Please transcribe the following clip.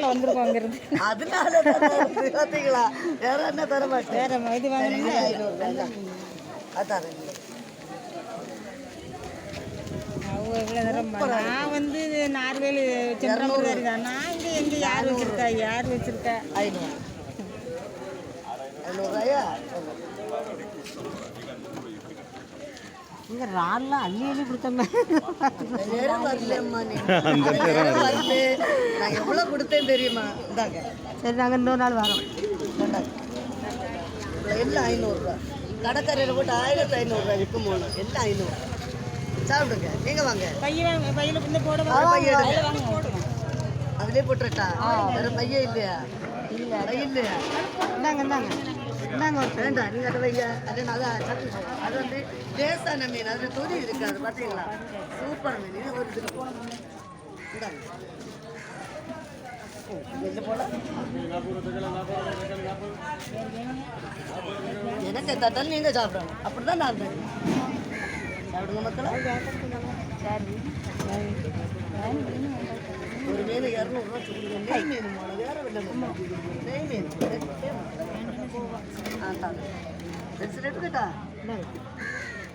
நேரில் வந்துருக்கோம் அங்கிருந்து. அதனால பார்த்தீங்களா? வேற என்ன தர மாட்டேன். வேற இது வாங்கினா 500 அதான் அவங்க இவ்வளோ தரம். நான் வந்து நார்வேல் செம்பரம்புரி தான். நான் இங்கே எங்கே யார் வச்சுருக்கா? 500 500 இங்கே ரால்லாம் அள்ளி கொடுத்தோமே. நேரம் வரலம்மா. நான் எவ்வளோ கொடுத்தேன் தெரியுமா? இந்தாங்க. சரி, நாங்கள் இன்னொரு நாள் வரோம். எல்லாம் 500 கடைக்கரையில் போட்டு 1500 விற்கும் போது எல்லாம் 500. சாப்பிடுங்க. நீங்க வாங்க. பையில இந்த போட அதிலே போட்டுட்டா. வேற பையன் இல்லையா? இல்லை பையன் இல்லையா? இந்தாங்க வேண்டாம், நீங்க அதை வைங்க. அது நல்லா அது வந்து லேசான மீன். அது துணி இருக்காது பார்த்தீங்களா? சூப்பர் மீன். இது ஒரு இது இந்தாங்க. போல எனக்கு தட்டால் நீங்க சாப்பிடணும். அப்படிதான் நான் தெரியும். சாப்பிடுங்க மக்களா. ஒரு மீன் 200 சொல்லுங்க. நெய் மீன் போல வேற நெய் மீன். ஆ எடுத்துக்கிட்டா